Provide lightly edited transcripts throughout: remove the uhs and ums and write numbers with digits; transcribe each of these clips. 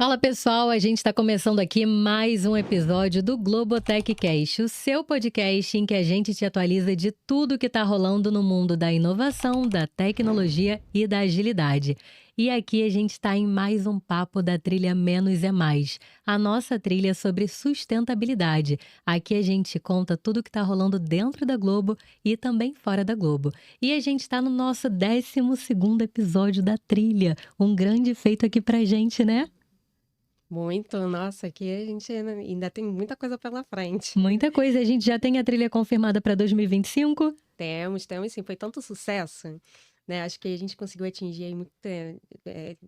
Fala pessoal, a gente está começando aqui mais um episódio do Globotech Cast, o seu podcast em que a gente te atualiza de tudo que está rolando no mundo da inovação, da tecnologia e da agilidade. E aqui a gente está em mais um papo da trilha Menos é Mais, a nossa trilha sobre sustentabilidade. Aqui a gente conta tudo que está rolando dentro da Globo e também fora da Globo. E a gente está no nosso 12º episódio da trilha, um grande feito aqui pra gente, né? Muito, nossa, aqui a gente ainda tem muita coisa pela frente. Muita coisa. A gente já tem a trilha confirmada para 2025? Temos sim, foi tanto sucesso, né? Acho que a gente conseguiu atingir aí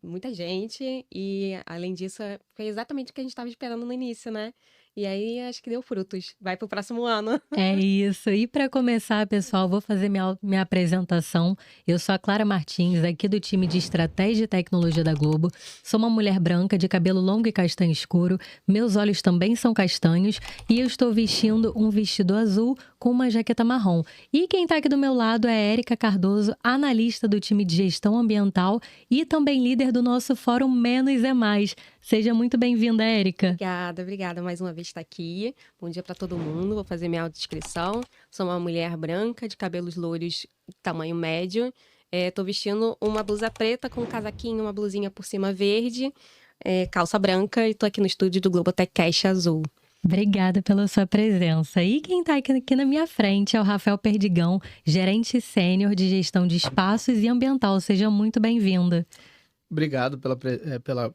muita gente e, além disso, foi exatamente o que a gente estava esperando no início, né? E aí acho que deu frutos. Vai pro próximo ano. É isso. E para começar, pessoal, vou fazer minha apresentação. Eu sou a Clara Martins, aqui do time de Estratégia e Tecnologia da Globo. Sou uma mulher branca de cabelo longo e castanho escuro. Meus olhos também são castanhos e eu estou vestindo um vestido azul com uma jaqueta marrom. E quem está aqui do meu lado é a Érica Cardoso, analista do time de gestão ambiental e também líder do nosso fórum Menos é Mais. Seja muito bem-vinda, Érica. Obrigada mais uma vez estar aqui. Bom dia para todo mundo. Vou fazer minha autodescrição. Sou uma mulher branca, de cabelos loiros, tamanho médio. Tô vestindo uma blusa preta com um casaquinho, uma blusinha por cima verde, calça branca e tô aqui no estúdio do Globotech Cast Azul. Obrigada pela sua presença. E quem está aqui na minha frente é o Rafael Perdigão, gerente sênior de gestão de espaços e ambiental. Seja muito bem-vinda. Obrigado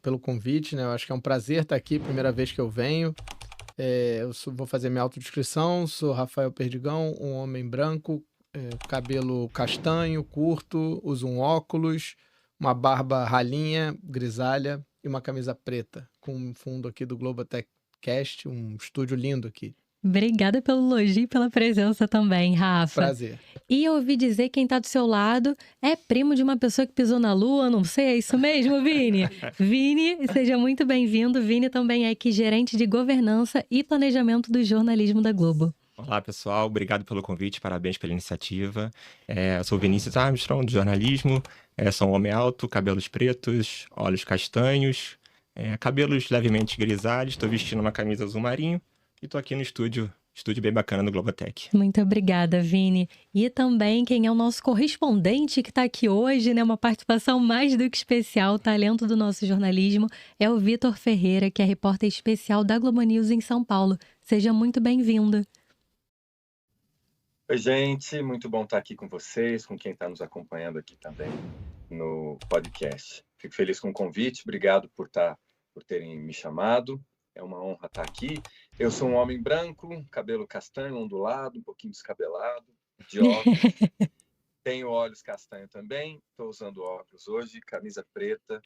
pelo convite, né? Eu acho que é um prazer estar aqui, primeira vez que eu venho. Vou fazer minha autodescrição, sou Rafael Perdigão, um homem branco, cabelo castanho, curto, uso um óculos, uma barba ralinha, grisalha e uma camisa preta, com um fundo aqui do Globotech Cast, um estúdio lindo aqui. Obrigada pelo elogio e pela presença também, Rafa. Prazer. E eu ouvi dizer que quem está do seu lado é primo de uma pessoa que pisou na lua, não sei, é isso mesmo, Vini? Vini, seja muito bem-vindo. Vini também é aqui gerente de governança e planejamento do jornalismo da Globo. Olá, pessoal. Obrigado pelo convite. Parabéns pela iniciativa. Eu sou Vinícius Armstrong, de jornalismo. Sou um homem alto, cabelos pretos, olhos castanhos, cabelos levemente grisalhos. Estou vestindo uma camisa azul marinho e estou aqui no estúdio bem bacana do Globotech. Muito obrigada, Vini. E também quem é o nosso correspondente que está aqui hoje, né? Uma participação mais do que especial, talento do nosso jornalismo, é o Vitor Ferreira, que é repórter especial da Globo News em São Paulo. Seja muito bem-vindo. Oi, gente. Muito bom estar aqui com vocês, com quem está nos acompanhando aqui também no podcast. Fico feliz com o convite. Obrigado por terem me chamado. É uma honra estar aqui. Eu sou um homem branco, cabelo castanho, ondulado, um pouquinho descabelado, de óculos. Tenho olhos castanhos também. Estou usando óculos hoje, camisa preta.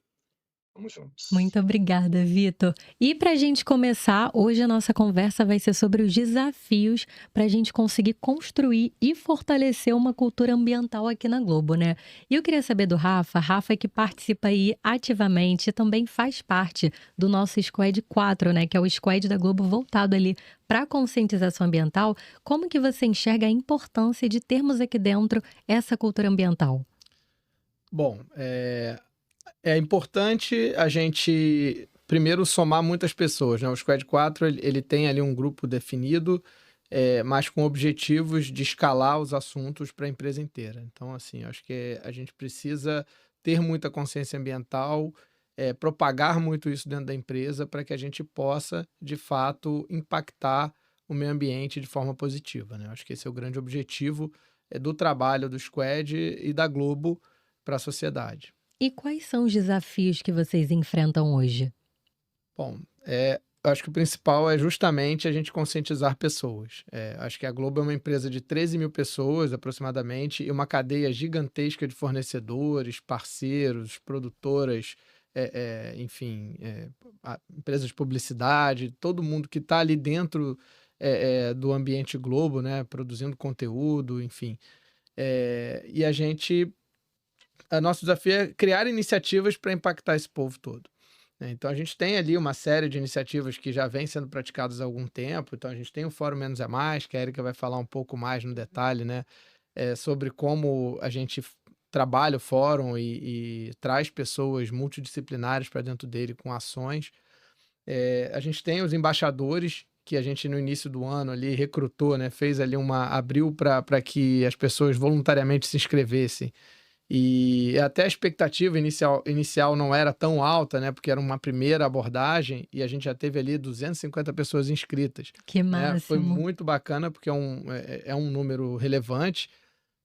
Vamos juntos. Muito obrigada, Vitor. E para a gente começar, hoje a nossa conversa vai ser sobre os desafios para a gente conseguir construir e fortalecer uma cultura ambiental aqui na Globo, né? E eu queria saber do Rafa que participa aí ativamente e também faz parte do nosso Squad 4, né? Que é o Squad da Globo voltado ali para a conscientização ambiental. Como que você enxerga a importância de termos aqui dentro essa cultura ambiental? Bom, é importante a gente, primeiro, somar muitas pessoas, né? O Squad 4, ele tem ali um grupo definido, mas com objetivos de escalar os assuntos para a empresa inteira. Então, assim, acho que a gente precisa ter muita consciência ambiental, propagar muito isso dentro da empresa para que a gente possa, de fato, impactar o meio ambiente de forma positiva, né? Acho que esse é o grande objetivo do trabalho do Squad e da Globo para a sociedade. E quais são os desafios que vocês enfrentam hoje? Bom, eu acho que o principal é justamente a gente conscientizar pessoas. Acho que a Globo é uma empresa de 13 mil pessoas, aproximadamente, e uma cadeia gigantesca de fornecedores, parceiros, produtoras, enfim, empresas de publicidade, todo mundo que está ali dentro do ambiente Globo, né, produzindo conteúdo, enfim. E nosso desafio é criar iniciativas para impactar esse povo todo, né? Então, a gente tem ali uma série de iniciativas que já vem sendo praticadas há algum tempo. Então, a gente tem o Fórum Menos é Mais, que a Érica vai falar um pouco mais no detalhe, né? Sobre como a gente trabalha o fórum e traz pessoas multidisciplinares para dentro dele com ações. A gente tem os embaixadores, que a gente no início do ano ali recrutou, né? Fez ali abriu para que as pessoas voluntariamente se inscrevessem. E até a expectativa inicial não era tão alta, né? Porque era uma primeira abordagem e a gente já teve ali 250 pessoas inscritas. Que Né? Foi máximo. muito bacana, porque é um número relevante,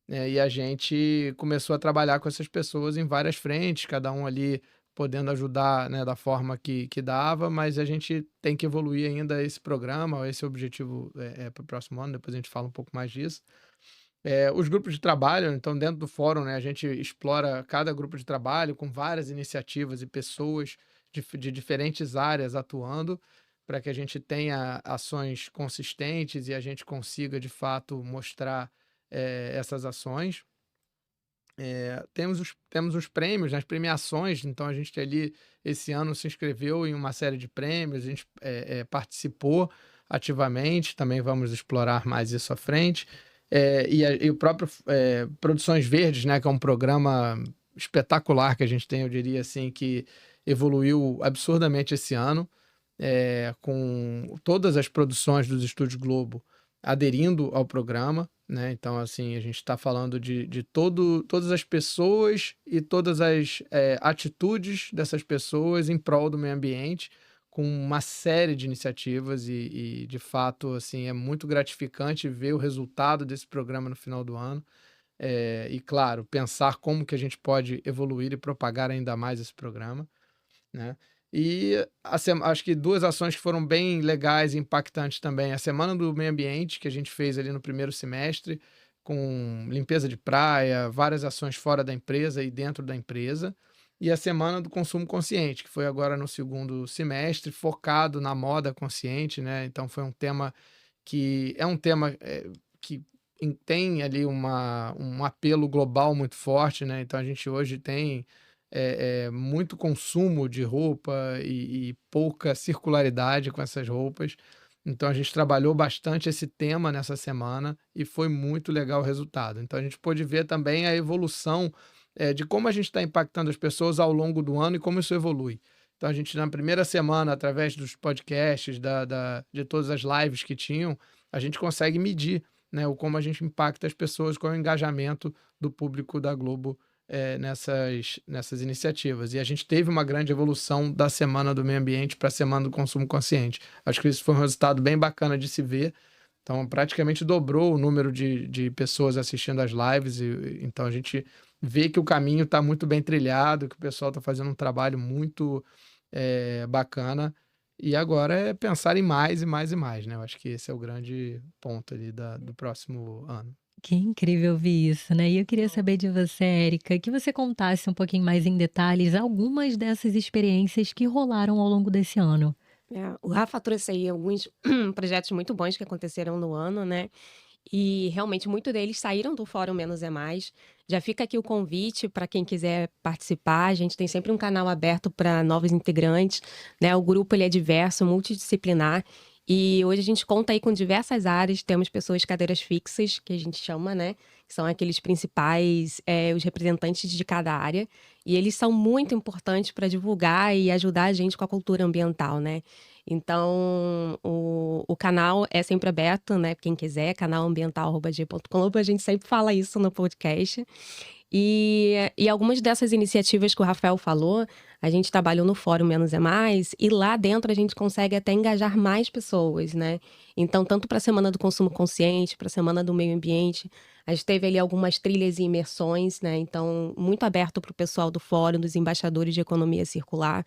né? E a gente começou a trabalhar com essas pessoas em várias frentes, cada um ali podendo ajudar, né, da forma que dava, mas a gente tem que evoluir ainda esse programa, esse objetivo para o próximo ano, depois a gente fala um pouco mais disso. Os grupos de trabalho, então, dentro do fórum, né, a gente explora cada grupo de trabalho com várias iniciativas e pessoas de diferentes áreas atuando, para que a gente tenha ações consistentes e a gente consiga, de fato, mostrar essas ações. Temos os prêmios, né, as premiações, então a gente ali, esse ano, se inscreveu em uma série de prêmios, a gente participou ativamente, também vamos explorar mais isso à frente. E o próprio Produções Verdes, né, que é um programa espetacular que a gente tem, eu diria assim, que evoluiu absurdamente esse ano, com todas as produções dos Estúdios Globo aderindo ao programa, né? Então, assim, a gente está falando de todas as pessoas e todas as atitudes dessas pessoas em prol do meio ambiente, com uma série de iniciativas e de fato, assim, é muito gratificante ver o resultado desse programa no final do ano. E, claro, pensar como que a gente pode evoluir e propagar ainda mais esse programa, né? E acho que 2 ações que foram bem legais e impactantes também. A Semana do Meio Ambiente, que a gente fez ali no primeiro semestre, com limpeza de praia, várias ações fora da empresa e dentro da empresa. E a Semana do Consumo Consciente, que foi agora no segundo semestre, focado na moda consciente, né? Então foi um tema que que tem ali um apelo global muito forte, né? Então a gente hoje tem muito consumo de roupa e pouca circularidade com essas roupas. Então a gente trabalhou bastante esse tema nessa semana e foi muito legal o resultado. Então a gente pôde ver também a evolução de como a gente está impactando as pessoas ao longo do ano e como isso evolui. Então a gente, na primeira semana, através dos podcasts, de todas as lives que tinham, a gente consegue medir, né, o como a gente impacta as pessoas, qual é o engajamento do público da Globo nessas iniciativas. E a gente teve uma grande evolução da Semana do Meio Ambiente para a Semana do Consumo Consciente. Acho que isso foi um resultado bem bacana de se ver. Então, praticamente dobrou o número de pessoas assistindo às lives. Então, a gente vê que o caminho está muito bem trilhado, que o pessoal está fazendo um trabalho muito bacana. E agora é pensar em mais e mais e mais, né? Eu acho que esse é o grande ponto ali do próximo ano. Que incrível ouvir isso, né? E eu queria saber de você, Érica, que você contasse um pouquinho mais em detalhes algumas dessas experiências que rolaram ao longo desse ano. O Rafa trouxe aí alguns projetos muito bons que aconteceram no ano, né? E realmente muitos deles saíram do Fórum Menos é Mais. Já fica aqui o convite para quem quiser participar. A gente tem sempre um canal aberto para novos integrantes, né? O grupo ele é diverso, multidisciplinar. E hoje a gente conta aí com diversas áreas. Temos pessoas cadeiras fixas, que a gente chama, né? Que são aqueles principais, os representantes de cada área. E eles são muito importantes para divulgar e ajudar a gente com a cultura ambiental, né? Então, o canal é sempre aberto, né? Quem quiser, canalambiental@g.com. A gente sempre fala isso no podcast. E algumas dessas iniciativas que o Rafael falou, a gente trabalhou no Fórum Menos é Mais, e lá dentro a gente consegue até engajar mais pessoas, né? Então, tanto para a Semana do Consumo Consciente, para a Semana do Meio Ambiente, a gente teve ali algumas trilhas e imersões, né? Então, muito aberto para o pessoal do Fórum, dos embaixadores de economia circular.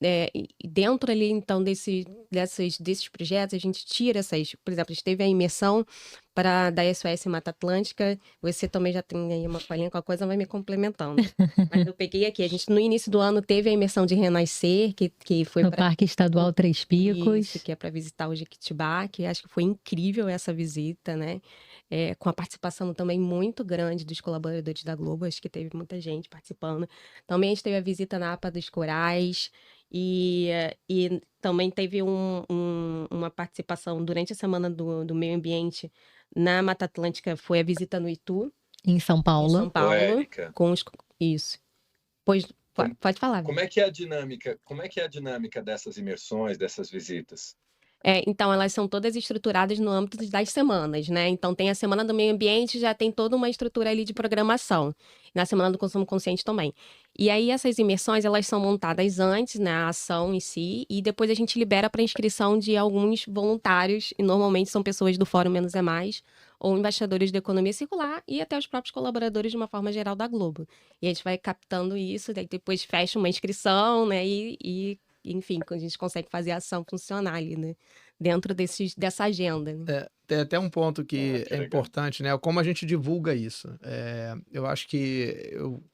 E dentro ali, então, desses projetos, a gente tira por exemplo, a gente teve a imersão da SOS Mata Atlântica. Você também já tem aí uma palhinha com a coisa, vai me complementando. Mas eu peguei aqui, a gente no início do ano teve a imersão de Renascer, que foi No Parque Estadual Três Picos. Isso, que é para visitar o Jequitibá, que acho que foi incrível essa visita, né? Com a participação também muito grande dos colaboradores da Globo, acho que teve muita gente participando. Também a gente teve a visita na APA dos Corais, e também teve uma participação durante a Semana do Meio Ambiente na Mata Atlântica, foi a visita no Itu, Em São em Paulo. São Paulo. Érica, Isso. Pois, Como- pode falar. como é que é a dinâmica? Como é que é a dinâmica dessas imersões, dessas visitas? Então, elas são todas estruturadas no âmbito das semanas, né? Então, tem a Semana do Meio Ambiente, já tem toda uma estrutura ali de programação. Na Semana do Consumo Consciente também. E aí, essas imersões, elas são montadas antes, né? A ação em si, e depois a gente libera para inscrição de alguns voluntários, e normalmente são pessoas do Fórum Menos é Mais, ou embaixadores da economia circular, e até os próprios colaboradores de uma forma geral da Globo. E a gente vai captando isso, daí depois fecha uma inscrição, né? Enfim, a gente consegue fazer a ação funcionar ali, né? Dentro dessa agenda. Né? Tem até um ponto que que é legal. importante, né? Como a gente divulga isso. Eu acho que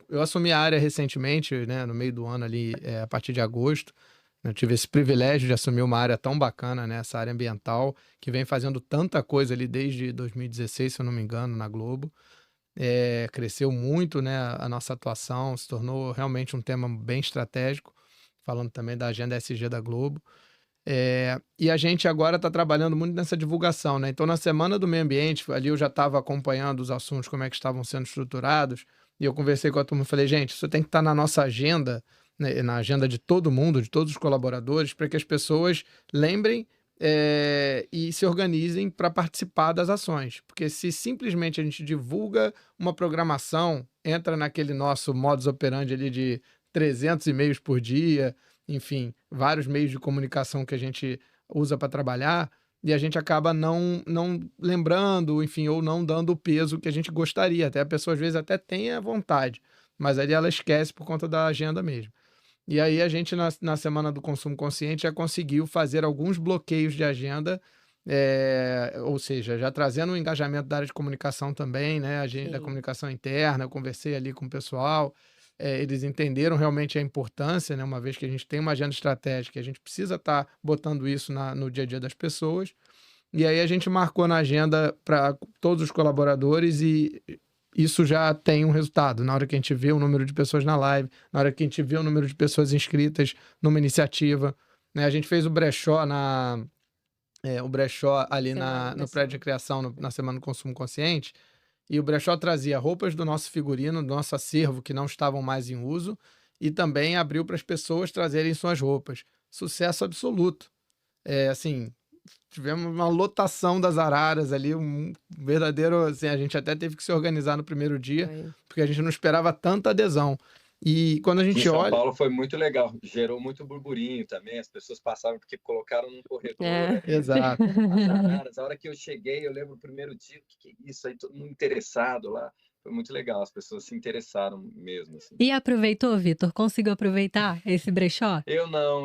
eu assumi a área recentemente, né? No meio do ano ali, a partir de agosto. Eu tive esse privilégio de assumir uma área tão bacana, né? Essa área ambiental, que vem fazendo tanta coisa ali desde 2016, se eu não me engano, na Globo. Cresceu muito, né? A nossa atuação se tornou realmente um tema bem estratégico, falando também da agenda ESG da Globo. E a gente agora está trabalhando muito nessa divulgação, né? Então, na Semana do Meio Ambiente, ali eu já estava acompanhando os assuntos, como é que estavam sendo estruturados, e eu conversei com a turma e falei, gente, isso tem que estar na nossa agenda, né, na agenda de todo mundo, de todos os colaboradores, para que as pessoas lembrem e se organizem para participar das ações. Porque se simplesmente a gente divulga uma programação, entra naquele nosso modus operandi ali de 300 e-mails por dia, enfim, vários meios de comunicação que a gente usa para trabalhar, e a gente acaba não lembrando, enfim, ou não dando o peso que a gente gostaria. Até a pessoa, às vezes, até tem a vontade, mas ali ela esquece por conta da agenda mesmo. E aí a gente, na Semana do Consumo Consciente, já conseguiu fazer alguns bloqueios de agenda, ou seja, já trazendo o engajamento da área de comunicação também, né? Da Sim. comunicação interna, eu conversei ali com o pessoal, eles entenderam realmente a importância, né? Uma vez que a gente tem uma agenda estratégica, a gente precisa estar botando isso no dia a dia das pessoas. E aí a gente marcou na agenda para todos os colaboradores e isso já tem um resultado. Na hora que a gente vê o número de pessoas na live, na hora que a gente vê o número de pessoas inscritas numa iniciativa, né? A gente fez o brechó ali no prédio de criação, na Semana do Consumo Consciente, e o brechó trazia roupas do nosso figurino, do nosso acervo, que não estavam mais em uso, e também abriu para as pessoas trazerem suas roupas. Sucesso absoluto. Assim, tivemos uma lotação das araras ali, um verdadeiro, assim, a gente até teve que se organizar no primeiro dia, porque a gente não esperava tanta adesão. E quando a gente Em São olha... Paulo foi muito legal, gerou muito burburinho também, as pessoas passavam porque colocaram num corredor. Ali, Exato. as araras. A hora que eu cheguei, eu lembro o primeiro dia, o que é isso? Aí todo mundo interessado lá. Foi muito legal, as pessoas se interessaram mesmo. Assim. E aproveitou, Vitor? Conseguiu aproveitar esse brechó? Eu não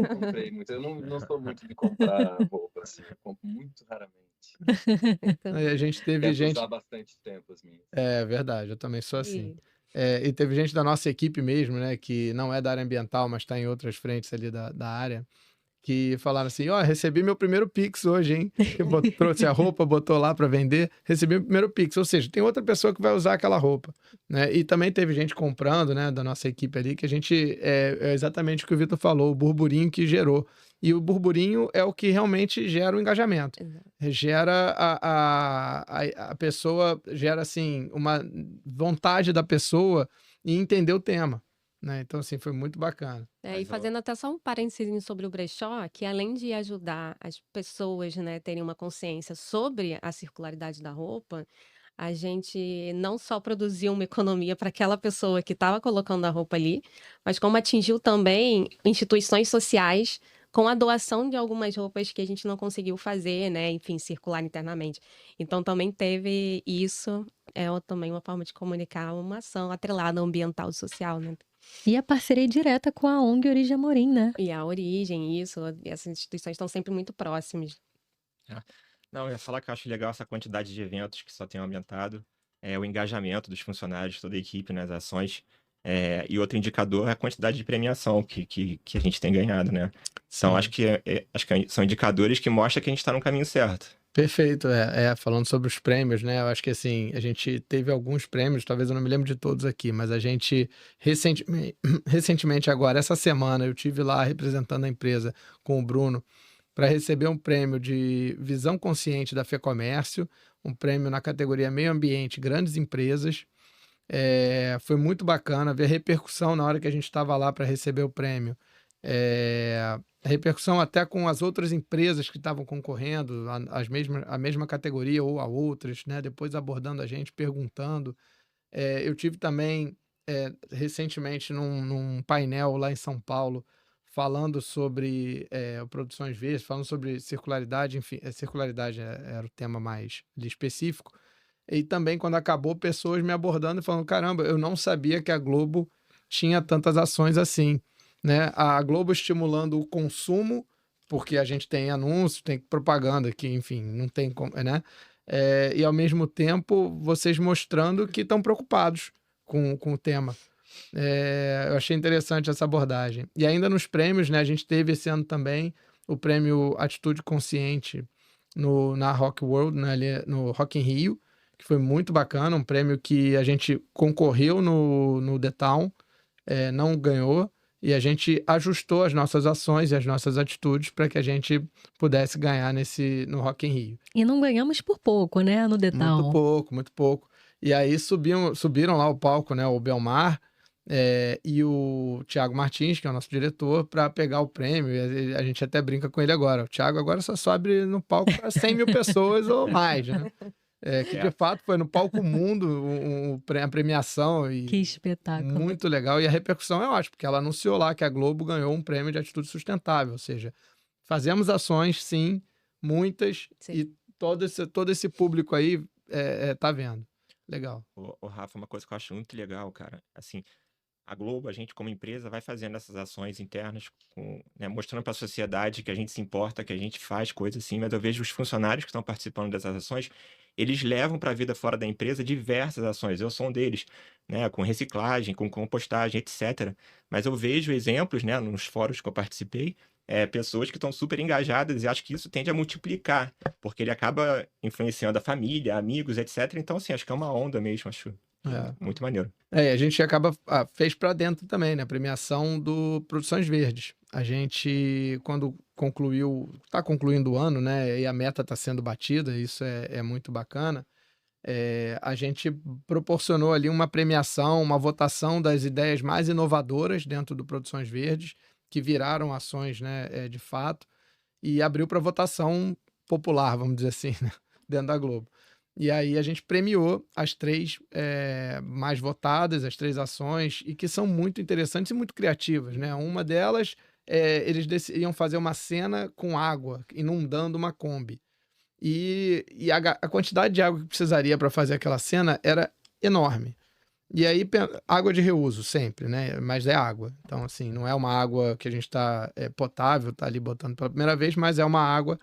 comprei muito. Eu não sou muito de comprar roupa, assim. Eu compro muito raramente. Aí a gente teve Quero gente... usar bastante tempo as minhas. É verdade, eu também sou assim. E teve gente da nossa equipe mesmo, né, que não é da área ambiental, mas está em outras frentes ali da área, que falaram assim, recebi meu primeiro Pix hoje, hein? Que trouxe a roupa, botou lá para vender, recebi meu primeiro Pix. Ou seja, tem outra pessoa que vai usar aquela roupa, né? E também teve gente comprando, né, da nossa equipe ali, que a gente, é exatamente o que o Vitor falou, o burburinho que gerou. E o burburinho é o que realmente gera o engajamento. Gera a pessoa, gera assim, uma vontade da pessoa em entender o tema. Né? Então, assim, foi muito bacana. E fazendo até só um parênteses sobre o brechó, que além de ajudar as pessoas, né, terem uma consciência sobre a circularidade da roupa, a gente não só produziu uma economia para aquela pessoa que estava colocando a roupa ali, mas como atingiu também instituições sociais com a doação de algumas roupas que a gente não conseguiu fazer, né, enfim, circular internamente. Então também teve isso, também uma forma de comunicar uma ação atrelada ao ambiental e social, né? E a parceria direta com a ONG Origem Amorim, né? E a Origem, essas instituições estão sempre muito próximas. Não, eu ia falar que eu acho legal essa quantidade de eventos que só tem aumentado, o engajamento dos funcionários, toda a equipe nas ações, e outro indicador é a quantidade de premiação que a gente tem ganhado, né? Então, acho que são indicadores que mostram que a gente está no caminho certo. Perfeito, falando sobre os prêmios, né, eu acho que assim, a gente teve alguns prêmios, talvez eu não me lembro de todos aqui, mas a gente, recentemente agora, essa semana, eu tive lá representando a empresa com o Bruno, para receber um prêmio de visão consciente da FEComércio, um prêmio na categoria Meio Ambiente, Grandes Empresas. Foi muito bacana ver a repercussão na hora que a gente estava lá para receber o prêmio. A repercussão até com as outras empresas que estavam concorrendo, a mesma categoria ou a outras, né? Depois abordando a gente, perguntando. Eu tive também, recentemente, num painel lá em São Paulo, falando sobre produções verdes, falando sobre circularidade, enfim, circularidade era o tema mais ali específico. E também, quando acabou, pessoas me abordando e falando: caramba, eu não sabia que a Globo tinha tantas ações assim, né? A Globo estimulando o consumo, porque a gente tem anúncio, tem propaganda que, enfim, não tem como, né? E ao mesmo tempo, vocês mostrando que estão preocupados com o tema. Eu achei interessante essa abordagem. E ainda nos prêmios, né? A gente teve esse ano também o prêmio Atitude Consciente na Rock World, né, ali no Rock in Rio, que foi muito bacana, um prêmio que a gente concorreu no The Town, não ganhou, e a gente ajustou as nossas ações e as nossas atitudes para que a gente pudesse ganhar no Rock in Rio. E não ganhamos por pouco, né, no The Town. Muito pouco, muito pouco. E aí subiram lá o palco, né, o Belmar e o Thiago Martins, que é o nosso diretor, para pegar o prêmio. E a gente até brinca com ele agora. O Thiago agora só sobe no palco para 100 mil pessoas ou mais, né? Que de fato foi no palco mundo a premiação. E que espetáculo. Muito legal. E a repercussão é ótima, porque ela anunciou lá que a Globo ganhou um prêmio de atitude sustentável. Ou seja, fazemos ações, sim, muitas, Sim. e todo esse público aí tá vendo. Legal. Ô, Rafa, uma coisa que eu acho muito legal, cara, assim, a Globo, a gente como empresa vai fazendo essas ações internas, né, mostrando para a sociedade que a gente se importa, que a gente faz coisas assim, mas eu vejo os funcionários que estão participando dessas ações, eles levam para a vida fora da empresa diversas ações. Eu sou um deles, né, com reciclagem, com compostagem, etc. Mas eu vejo exemplos, né, nos fóruns que eu participei, pessoas que estão super engajadas, e acho que isso tende a multiplicar, porque ele acaba influenciando a família, amigos, etc. Então, assim, acho que é uma onda mesmo, acho muito maneiro. A gente fez para dentro também, né? A premiação do Produções Verdes. A gente, quando está concluindo o ano, né? E a meta está sendo batida, isso é muito bacana. A gente proporcionou ali uma premiação, uma votação das ideias mais inovadoras dentro do Produções Verdes, que viraram ações, né? De fato, e abriu para votação popular, vamos dizer assim, né? Dentro da Globo. E aí a gente premiou as 3 mais votadas, as 3 ações, e que são muito interessantes e muito criativas, né? Uma delas, eles iam fazer uma cena com água, inundando uma Kombi. E a quantidade de água que precisaria para fazer aquela cena era enorme. E aí, água de reuso sempre, né? Mas é água. Então, assim, não é uma água que a gente está potável, tá ali botando pela primeira vez, mas é uma água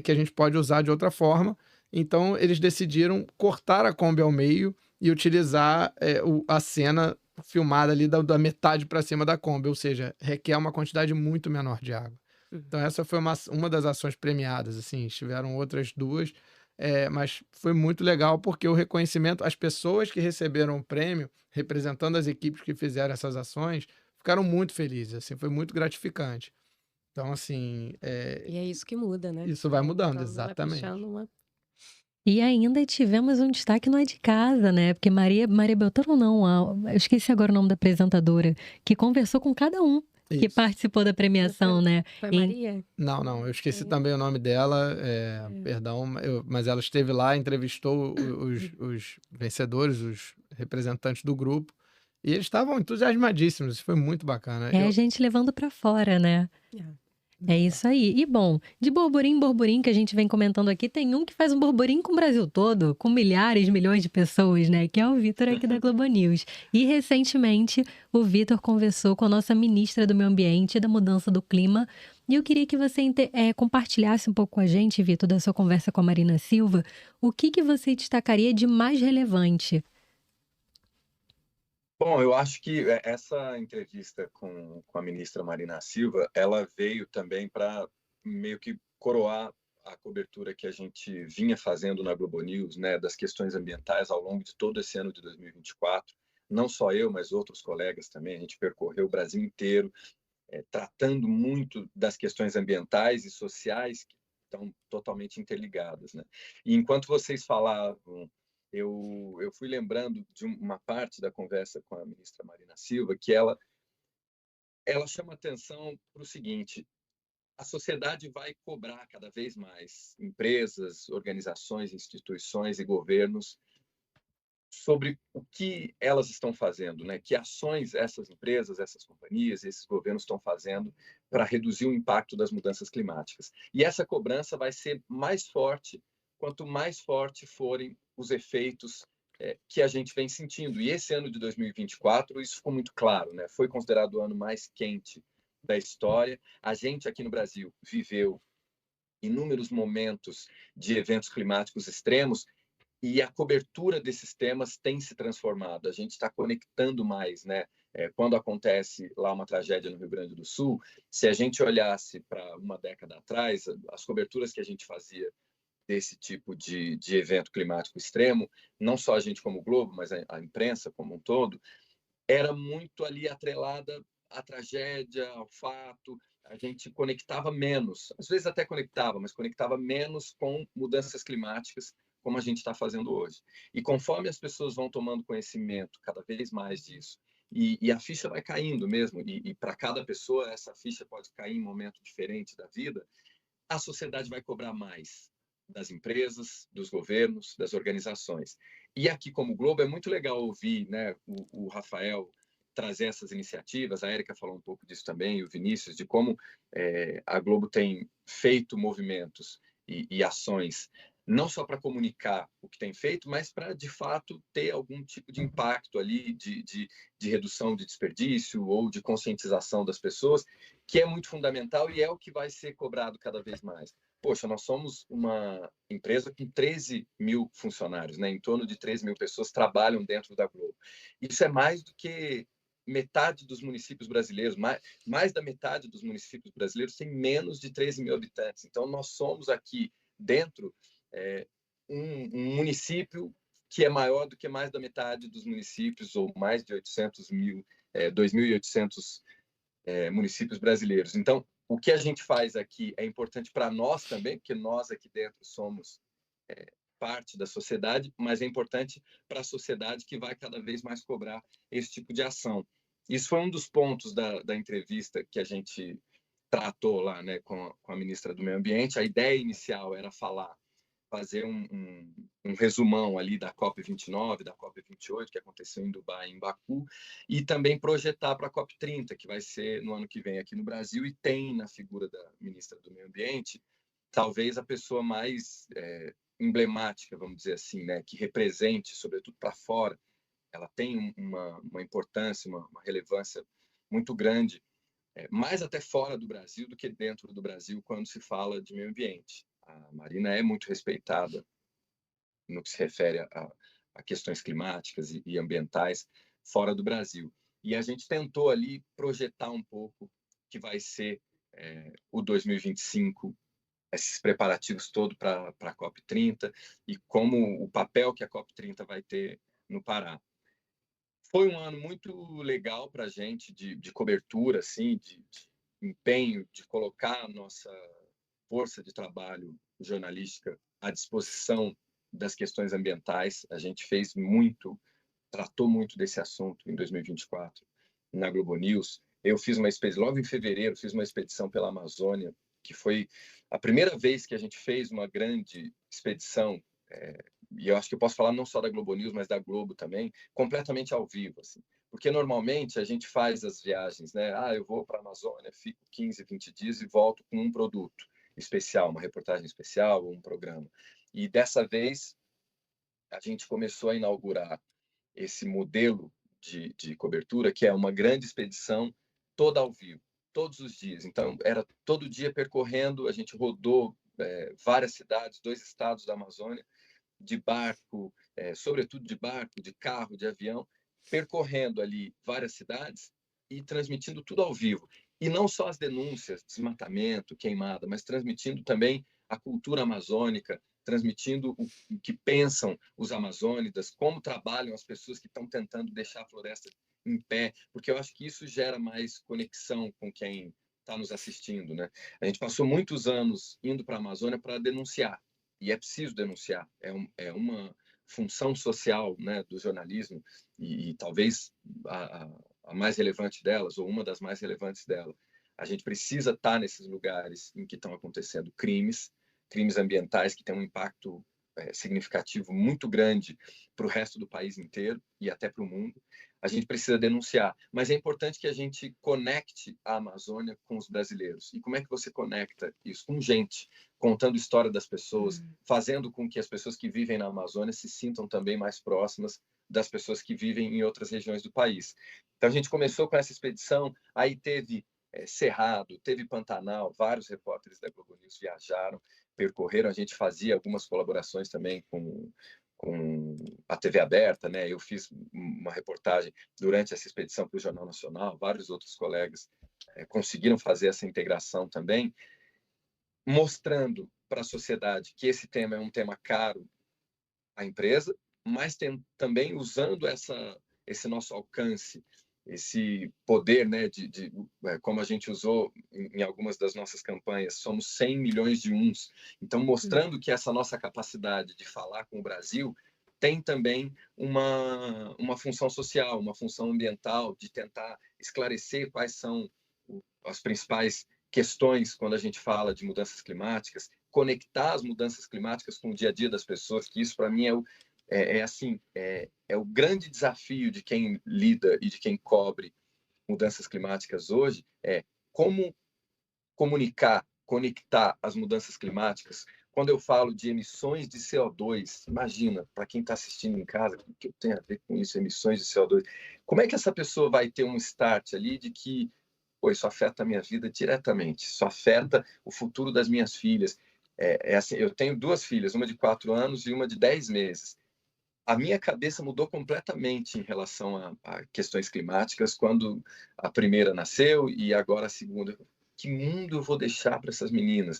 que a gente pode usar de outra forma. Então, eles decidiram cortar a Kombi ao meio e utilizar a cena filmada ali da metade para cima da Kombi, ou seja, requer uma quantidade muito menor de água. Então, essa foi uma das ações premiadas, assim, tiveram outras 2, mas foi muito legal porque o reconhecimento, as pessoas que receberam o prêmio, representando as equipes que fizeram essas ações, ficaram muito felizes, assim, foi muito gratificante. Então, assim... E é isso que muda, né? Isso vai mudando, Então, exatamente. vai puxando uma... E ainda tivemos um destaque no É de Casa, né? Porque Maria Beltrão, não, eu esqueci agora o nome da apresentadora, que conversou com cada um que participou da premiação, né? Foi Maria? Não, eu esqueci também o nome dela, perdão, mas ela esteve lá, entrevistou os vencedores, os representantes do grupo, e eles estavam entusiasmadíssimos, isso foi muito bacana. A gente levando pra fora, né? É isso aí. E bom, de burburinho em burburinho que a gente vem comentando aqui, tem um que faz um burburinho com o Brasil todo, com milhares, milhões de pessoas, né? Que é o Vitor aqui da Globo News. E recentemente o Vitor conversou com a nossa ministra do Meio Ambiente e da Mudança do Clima. E eu queria que você compartilhasse um pouco com a gente, Vitor, da sua conversa com a Marina Silva, o que você destacaria de mais relevante? Bom, eu acho que essa entrevista com a ministra Marina Silva, ela veio também para meio que coroar a cobertura que a gente vinha fazendo na Globo News, né, das questões ambientais ao longo de todo esse ano de 2024. Não só eu, mas outros colegas também. A gente percorreu o Brasil inteiro, tratando muito das questões ambientais e sociais estão totalmente interligadas, né? E enquanto vocês falavam, eu fui lembrando de uma parte da conversa com a ministra Marina Silva, que ela chama atenção para o seguinte: a sociedade vai cobrar cada vez mais empresas, organizações, instituições e governos sobre o que elas estão fazendo, né? Que ações essas empresas, essas companhias, esses governos estão fazendo para reduzir o impacto das mudanças climáticas. E essa cobrança vai ser mais forte quanto mais forte forem os efeitos que a gente vem sentindo. E esse ano de 2024, isso ficou muito claro, né? Foi considerado o ano mais quente da história. A gente aqui no Brasil viveu inúmeros momentos de eventos climáticos extremos e a cobertura desses temas tem se transformado. A gente está conectando mais, né? Quando acontece lá uma tragédia no Rio Grande do Sul, se a gente olhasse para uma década atrás, as coberturas que a gente fazia desse tipo de evento climático extremo, não só a gente como Globo, mas a imprensa como um todo, era muito ali atrelada à tragédia, ao fato. A gente conectava menos, às vezes até conectava, mas conectava menos com mudanças climáticas, como a gente está fazendo hoje. E conforme as pessoas vão tomando conhecimento cada vez mais disso, e a ficha vai caindo mesmo, e para cada pessoa essa ficha pode cair em um momento diferente da vida, a sociedade vai cobrar mais das empresas, dos governos, das organizações. E aqui, como Globo, é muito legal ouvir, né, o Rafael trazer essas iniciativas, a Érica falou um pouco disso também, e o Vinícius, de como a Globo tem feito movimentos e ações, não só para comunicar o que tem feito, mas para, de fato, ter algum tipo de impacto ali, de redução de desperdício ou de conscientização das pessoas, que é muito fundamental e é o que vai ser cobrado cada vez mais. Poxa, nós somos uma empresa com 13 mil funcionários, né? Em torno de 13 mil pessoas trabalham dentro da Globo. Isso é mais do que metade dos municípios brasileiros, mais da metade dos municípios brasileiros tem menos de 13 mil habitantes. Então, nós somos aqui dentro um município que é maior do que mais da metade dos municípios, ou mais de 800 mil, 2.800 municípios brasileiros. Então, o que a gente faz aqui é importante para nós também, porque nós aqui dentro somos parte da sociedade, mas é importante para a sociedade que vai cada vez mais cobrar esse tipo de ação. Isso foi um dos pontos da entrevista que a gente tratou lá, né, com a ministra do Meio Ambiente. A ideia inicial era fazer um resumão ali da COP29, da COP28, que aconteceu em Dubai, em Baku, e também projetar para a COP30, que vai ser no ano que vem aqui no Brasil, e tem na figura da ministra do Meio Ambiente, talvez a pessoa mais emblemática, vamos dizer assim, né, que represente, sobretudo para fora, ela tem uma importância, uma relevância muito grande, mais até fora do Brasil do que dentro do Brasil, quando se fala de meio ambiente. A Marina é muito respeitada no que se refere a questões climáticas e ambientais fora do Brasil. E a gente tentou ali projetar um pouco que vai ser o 2025, esses preparativos todos para a COP30 e como o papel que a COP30 vai ter no Pará. Foi um ano muito legal para a gente de cobertura, assim, de empenho, de colocar a nossa força de trabalho jornalística à disposição das questões ambientais. A gente fez muito, tratou muito desse assunto em 2024 na Globo News. Eu fiz uma expedição, logo em fevereiro, fiz uma expedição pela Amazônia, que foi a primeira vez que a gente fez uma grande expedição, e eu acho que eu posso falar não só da Globo News, mas da Globo também, completamente ao vivo, assim. Porque normalmente a gente faz as viagens, né? Eu vou para a Amazônia, fico 15, 20 dias e volto com um produto especial, uma reportagem especial ou um programa. E dessa vez a gente começou a inaugurar esse modelo de cobertura, que é uma grande expedição toda ao vivo, todos os dias. Então, era todo dia percorrendo, a gente rodou várias cidades, 2 estados da Amazônia, de barco, sobretudo de barco, de carro, de avião, percorrendo ali várias cidades e transmitindo tudo ao vivo. E não só as denúncias, desmatamento, queimada, mas transmitindo também a cultura amazônica, transmitindo o que pensam os amazônidas, como trabalham as pessoas que estão tentando deixar a floresta em pé, porque eu acho que isso gera mais conexão com quem está nos assistindo, né? A gente passou muitos anos indo para a Amazônia para denunciar, e é preciso denunciar, é uma função social, né, do jornalismo, e talvez a mais relevante delas, ou uma das mais relevantes dela. A gente precisa estar nesses lugares em que estão acontecendo crimes ambientais que têm um impacto significativo muito grande para o resto do país inteiro e até para o mundo. A gente precisa denunciar, mas é importante que a gente conecte a Amazônia com os brasileiros. E como é que você conecta isso? Com gente, contando a história das pessoas, fazendo com que as pessoas que vivem na Amazônia se sintam também mais próximas das pessoas que vivem em outras regiões do país. Então a gente começou com essa expedição, aí teve Cerrado, teve Pantanal, vários repórteres da Globo News viajaram, percorreram, a gente fazia algumas colaborações também com a TV aberta, né? Eu fiz uma reportagem durante essa expedição para o Jornal Nacional, vários outros colegas conseguiram fazer essa integração também, mostrando para a sociedade que esse tema é um tema caro à empresa, mas também usando esse nosso alcance, esse poder, né, como a gente usou em algumas das nossas campanhas, somos 100 milhões de uns. Então, mostrando que essa nossa capacidade de falar com o Brasil tem também uma função social, uma função ambiental, de tentar esclarecer quais são as principais questões quando a gente fala de mudanças climáticas, conectar as mudanças climáticas com o dia a dia das pessoas, que isso, para mim, é o grande desafio de quem lida e de quem cobre mudanças climáticas hoje, é como comunicar, conectar as mudanças climáticas. Quando eu falo de emissões de CO2, imagina, para quem está assistindo em casa, o que eu tenho a ver com isso, emissões de CO2? Como é que essa pessoa vai ter um start ali de que, pô, isso afeta a minha vida diretamente, isso afeta o futuro das minhas filhas? Assim, eu tenho 2 filhas, uma de 4 anos e uma de 10 meses. A minha cabeça mudou completamente em relação a questões climáticas quando a primeira nasceu e agora a segunda. Que mundo eu vou deixar para essas meninas?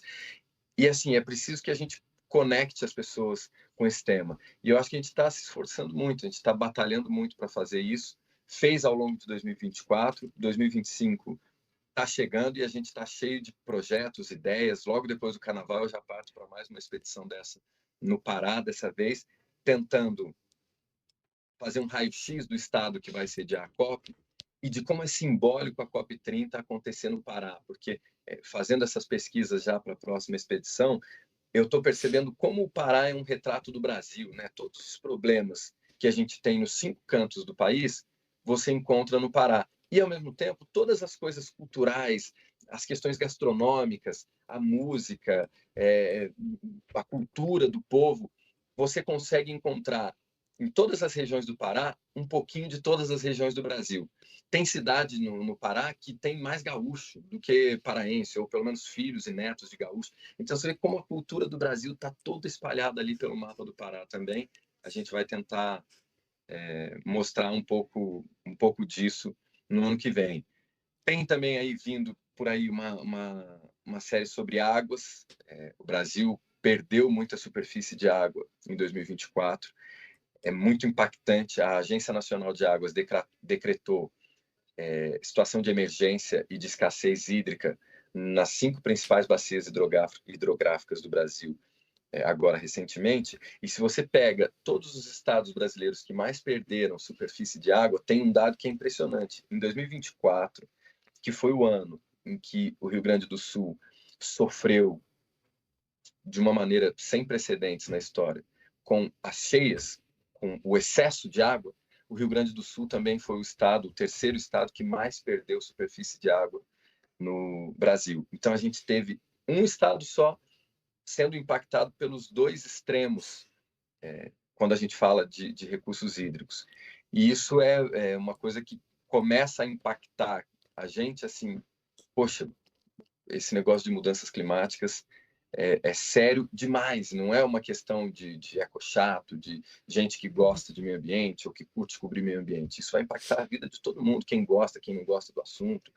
E assim, é preciso que a gente conecte as pessoas com esse tema. E eu acho que a gente está se esforçando muito, a gente está batalhando muito para fazer isso. Fez ao longo de 2024, 2025 está chegando e a gente está cheio de projetos, ideias. Logo depois do Carnaval eu já parto para mais uma expedição dessa no Pará, dessa vez, tentando fazer um raio-x do estado que vai sediar a COP e de como é simbólico a COP30 acontecer no Pará, porque fazendo essas pesquisas já para a próxima expedição, eu estou percebendo como o Pará é um retrato do Brasil, né? Todos os problemas que a gente tem nos 5 cantos do país, você encontra no Pará. E, ao mesmo tempo, todas as coisas culturais, as questões gastronômicas, a música, a cultura do povo, você consegue encontrar em todas as regiões do Pará um pouquinho de todas as regiões do Brasil. Tem cidade no Pará que tem mais gaúcho do que paraense, ou pelo menos filhos e netos de gaúcho. Então você vê como a cultura do Brasil está toda espalhada ali pelo mapa do Pará também. A gente vai tentar mostrar um pouco disso no ano que vem. Tem também aí vindo por aí uma série sobre águas. O Brasil perdeu muita superfície de água em 2024. É muito impactante. A Agência Nacional de Águas decretou situação de emergência e de escassez hídrica nas 5 principais bacias hidrográficas do Brasil, agora recentemente. E se você pega todos os estados brasileiros que mais perderam superfície de água, tem um dado que é impressionante. Em 2024, que foi o ano em que o Rio Grande do Sul sofreu de uma maneira sem precedentes na história, com as cheias, com o excesso de água, o Rio Grande do Sul também foi o terceiro estado que mais perdeu superfície de água no Brasil. Então a gente teve um estado só sendo impactado pelos 2 extremos quando a gente fala de recursos hídricos. E isso é uma coisa que começa a impactar a gente, assim, poxa, esse negócio de mudanças climáticas é sério demais, não é uma questão de ecochato, de gente que gosta de meio ambiente ou que curte cobrir meio ambiente. Isso vai impactar a vida de todo mundo, quem gosta, quem não gosta do assunto.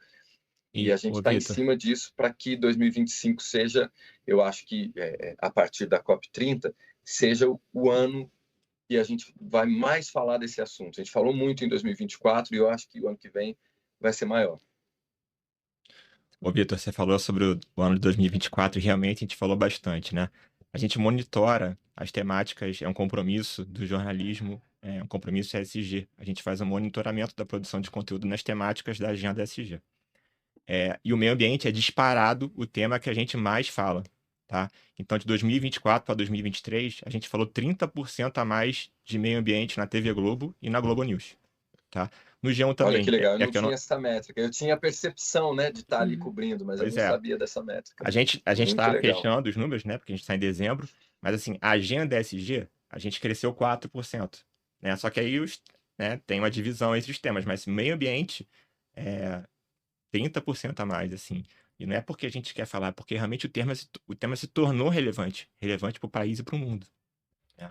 E a gente está em cima disso para que 2025 seja, eu acho que a partir da COP30, seja o ano que a gente vai mais falar desse assunto. A gente falou muito em 2024 e eu acho que o ano que vem vai ser maior. Ô, Vitor, você falou sobre o ano de 2024 e realmente a gente falou bastante, né? A gente monitora as temáticas, é um compromisso do jornalismo, é um compromisso ESG. A gente faz um monitoramento da produção de conteúdo nas temáticas da agenda ESG. E o meio ambiente é disparado o tema que a gente mais fala, tá? Então, de 2024 para 2023, a gente falou 30% a mais de meio ambiente na TV Globo e na Globo News, tá? No G1 Olha que também. legal, eu não Que eu tinha essa métrica. Eu tinha a percepção, né, de estar ali Uhum. cobrindo, mas eu Pois não é. sabia dessa métrica. A gente Muito está legal. fechando os números, né? Porque a gente está em dezembro. Mas, assim, a agenda ESG, a gente cresceu 4%. Né? Só que aí tem uma divisão entre os temas. Mas meio ambiente é 30% a mais, assim. E não é porque a gente quer falar, é porque realmente o tema se tornou relevante. Relevante para o país e para o mundo. Né?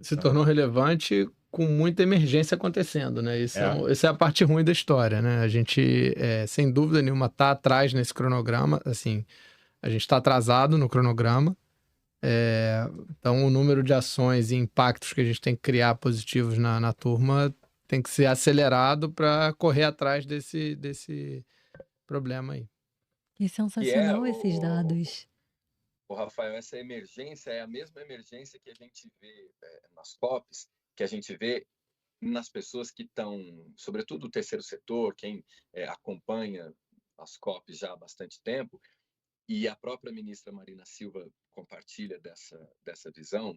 Se Então, tornou relevante com muita emergência acontecendo, né? Essa é a parte ruim da história, né? A gente, sem dúvida nenhuma, está atrás nesse cronograma, assim, a gente está atrasado no cronograma. Então, o número de ações e impactos que a gente tem que criar positivos na turma tem que ser acelerado para correr atrás desse problema aí. Que Que sensacional esses dados. o Rafael, essa emergência é a mesma emergência que a gente vê nas COPs, que a gente vê nas pessoas que estão, sobretudo o terceiro setor, quem acompanha as COPs já há bastante tempo, e a própria ministra Marina Silva compartilha dessa visão